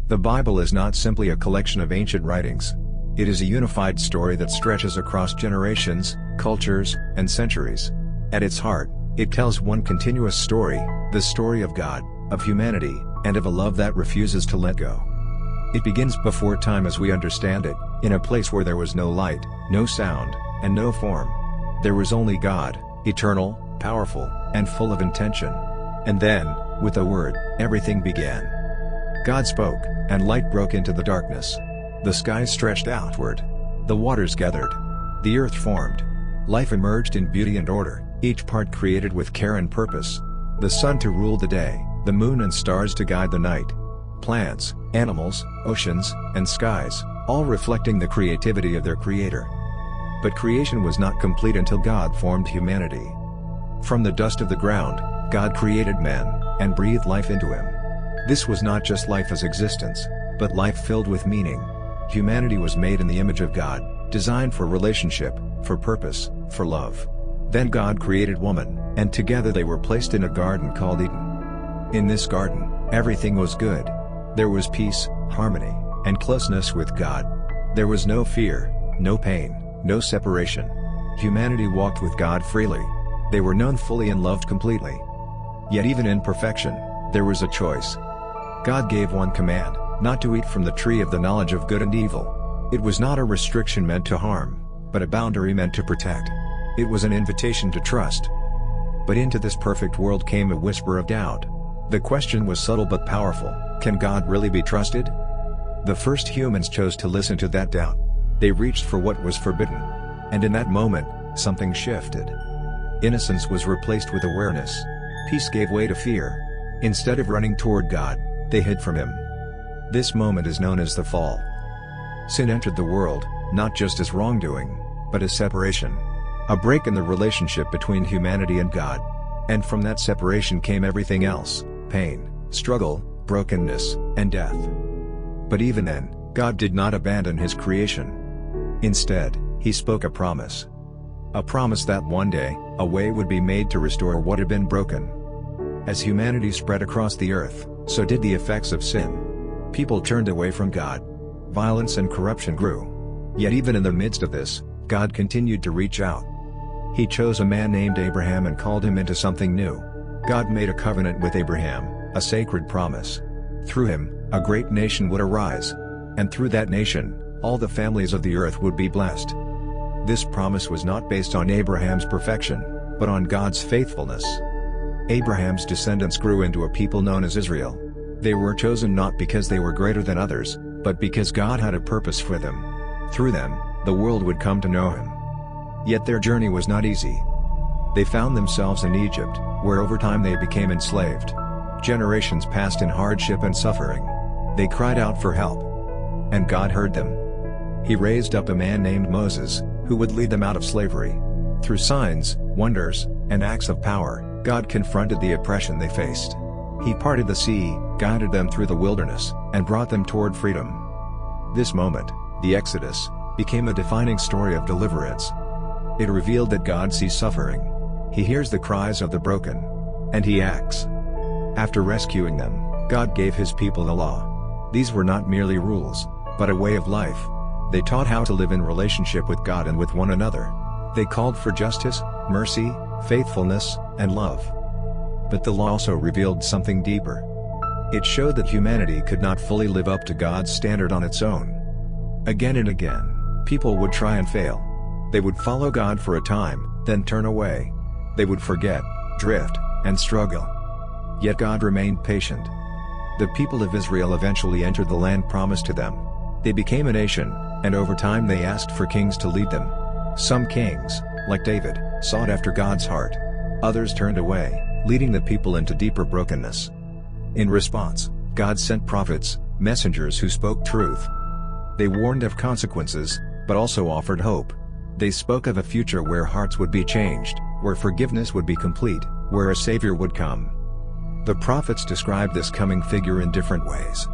The Bible is not simply a collection of ancient writings. It is a unified story that stretches across generations, cultures, and centuries. At its heart, it tells one continuous story, the story of God, of humanity, and of a love that refuses to let go. It begins before time as we understand it, in a place where there was no light, no sound, and no form. There was only God, eternal, powerful, and full of intention. And then, with a word, everything began. God spoke, and light broke into the darkness. The skies stretched outward. The waters gathered. The earth formed. Life emerged in beauty and order, each part created with care and purpose. The sun to rule the day, the moon and stars to guide the night. Plants, animals, oceans, and skies, all reflecting the creativity of their creator. But creation was not complete until God formed humanity. From the dust of the ground, God created man, and breathed life into him. This was not just life as existence, but life filled with meaning. Humanity was made in the image of God, designed for relationship, for purpose, for love. Then God created woman, and together they were placed in a garden called Eden. In this garden, everything was good. There was peace, harmony, and closeness with God. There was no fear, no pain, no separation. Humanity walked with God freely. They were known fully and loved completely. Yet even in perfection, there was a choice. God gave one command, not to eat from the tree of the knowledge of good and evil. It was not a restriction meant to harm, but a boundary meant to protect. It was an invitation to trust. But into this perfect world came a whisper of doubt. The question was subtle but powerful: can God really be trusted? The first humans chose to listen to that doubt. They reached for what was forbidden. And in that moment, something shifted. Innocence was replaced with awareness. Peace gave way to fear. Instead of running toward God, they hid from Him. This moment is known as the fall. Sin entered the world, not just as wrongdoing, but as separation. A break in the relationship between humanity and God. And from that separation came everything else: pain, struggle, brokenness, and death. But even then, God did not abandon His creation. Instead, He spoke a promise. A promise that one day, a way would be made to restore what had been broken. As humanity spread across the earth, so did the effects of sin. People turned away from God. Violence and corruption grew. Yet even in the midst of this, God continued to reach out. He chose a man named Abraham and called him into something new. God made a covenant with Abraham, a sacred promise. Through him, a great nation would arise. And through that nation, all the families of the earth would be blessed. This promise was not based on Abraham's perfection, but on God's faithfulness. Abraham's descendants grew into a people known as Israel. They were chosen not because they were greater than others, but because God had a purpose for them. Through them, the world would come to know Him. Yet their journey was not easy. They found themselves in Egypt, where over time they became enslaved. Generations passed in hardship and suffering. They cried out for help. And God heard them. He raised up a man named Moses, who would lead them out of slavery. Through signs, wonders, and acts of power, God confronted the oppression they faced. He parted the sea, guided them through the wilderness, and brought them toward freedom. This moment, the Exodus, became a defining story of deliverance. It revealed that God sees suffering. He hears the cries of the broken. And He acts. After rescuing them, God gave His people the law. These were not merely rules, but a way of life. They taught how to live in relationship with God and with one another. They called for justice, mercy, faithfulness, and love. But the law also revealed something deeper. It showed that humanity could not fully live up to God's standard on its own. Again and again, people would try and fail. They would follow God for a time, then turn away. They would forget, drift, and struggle. Yet God remained patient. The people of Israel eventually entered the land promised to them. They became a nation, and over time they asked for kings to lead them. Some kings, like David, sought after God's heart. Others turned away, leading the people into deeper brokenness. In response, God sent prophets, messengers who spoke truth. They warned of consequences, but also offered hope. They spoke of a future where hearts would be changed, where forgiveness would be complete, where a Savior would come. The prophets described this coming figure in different ways.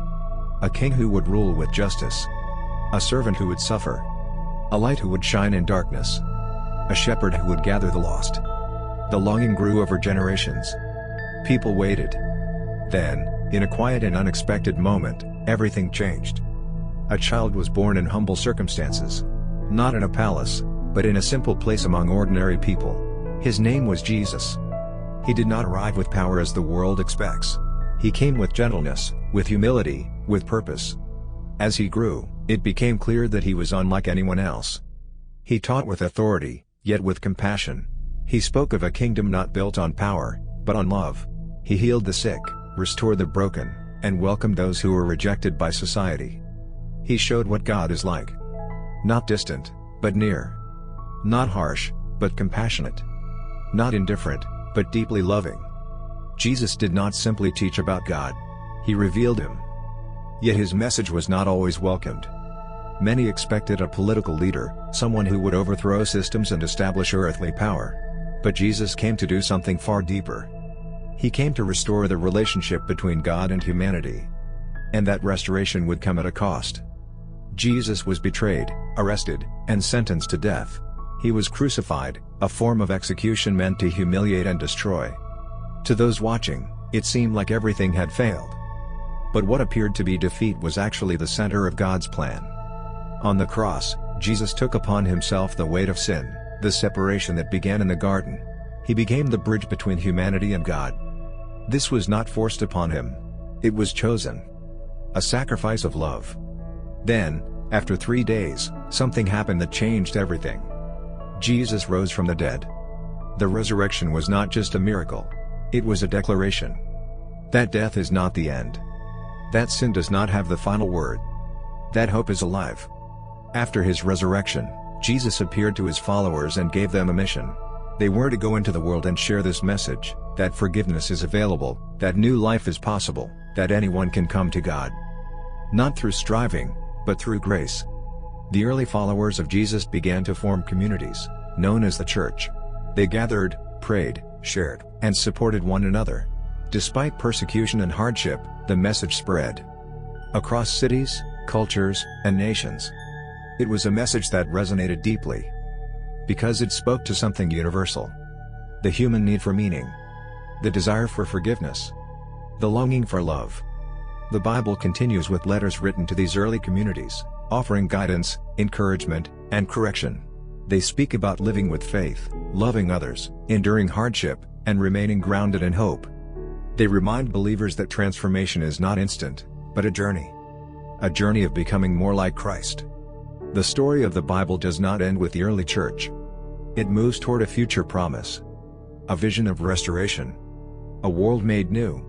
A king who would rule with justice. A servant who would suffer. A light who would shine in darkness. A shepherd who would gather the lost. The longing grew over generations. People waited. Then, In a quiet and unexpected moment, everything changed. A child was born in humble circumstances. Not in a palace, but in a simple place among ordinary people. His name was Jesus. He did not arrive with power as the world expects. He came with gentleness, with humility, with purpose. As he grew, it became clear that he was unlike anyone else. He taught with authority, yet with compassion. He spoke of a kingdom not built on power, but on love. He healed the sick, restored the broken, and welcomed those who were rejected by society. He showed what God is like. Not distant, but near. Not harsh, but compassionate. Not indifferent, but deeply loving. Jesus did not simply teach about God. He revealed Him. Yet His message was not always welcomed. Many expected a political leader, someone who would overthrow systems and establish earthly power. But Jesus came to do something far deeper. He came to restore the relationship between God and humanity. And that restoration would come at a cost. Jesus was betrayed, arrested, and sentenced to death. He was crucified, a form of execution meant to humiliate and destroy. To those watching, it seemed like everything had failed. But what appeared to be defeat was actually the center of God's plan. On the cross, Jesus took upon Himself the weight of sin, the separation that began in the garden. He became the bridge between humanity and God. This was not forced upon Him. It was chosen. A sacrifice of love. Then, after 3 days, something happened that changed everything. Jesus rose from the dead. The resurrection was not just a miracle. It was a declaration. That death is not the end. That sin does not have the final word. That hope is alive. After His resurrection, Jesus appeared to His followers and gave them a mission. They were to go into the world and share this message, that forgiveness is available, that new life is possible, that anyone can come to God. Not through striving, but through grace. The early followers of Jesus began to form communities, known as the church. They gathered, prayed, shared, and supported one another. Despite persecution and hardship, the message spread across cities, cultures, and nations. It was a message that resonated deeply because it spoke to something universal. The human need for meaning. The desire for forgiveness. The longing for love. The Bible continues with letters written to these early communities, offering guidance, encouragement, and correction. They speak about living with faith, loving others, enduring hardship, and remaining grounded in hope. They remind believers that transformation is not instant, but a journey. A journey of becoming more like Christ. The story of the Bible does not end with the early church. It moves toward a future promise. A vision of restoration. A world made new.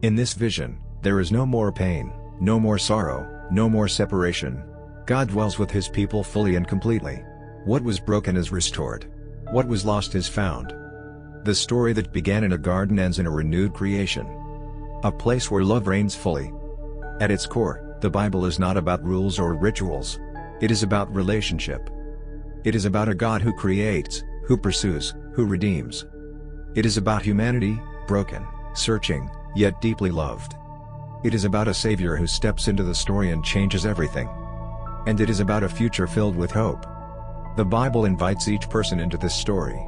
In this vision, there is no more pain, no more sorrow, no more separation. God dwells with His people fully and completely. What was broken is restored. What was lost is found. The story that began in a garden ends in a renewed creation. A place where love reigns fully. At its core, the Bible is not about rules or rituals. It is about relationship. It is about a God who creates, who pursues, who redeems. It is about humanity, broken, searching, yet deeply loved. It is about a Savior who steps into the story and changes everything. And it is about a future filled with hope. The Bible invites each person into this story.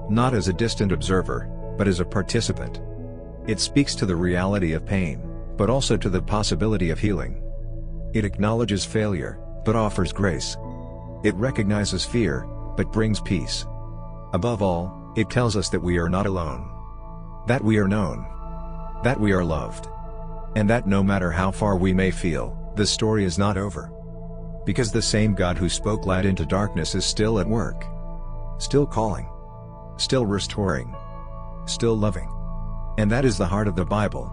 Not as a distant observer, but as a participant. It speaks to the reality of pain, but also to the possibility of healing. It acknowledges failure, but offers grace. It recognizes fear, but brings peace. Above all, it tells us that we are not alone. That we are known. That we are loved. And that no matter how far we may feel, the story is not over. Because the same God who spoke light into darkness is still at work. Still calling. Still restoring. Still loving. And that is the heart of the Bible.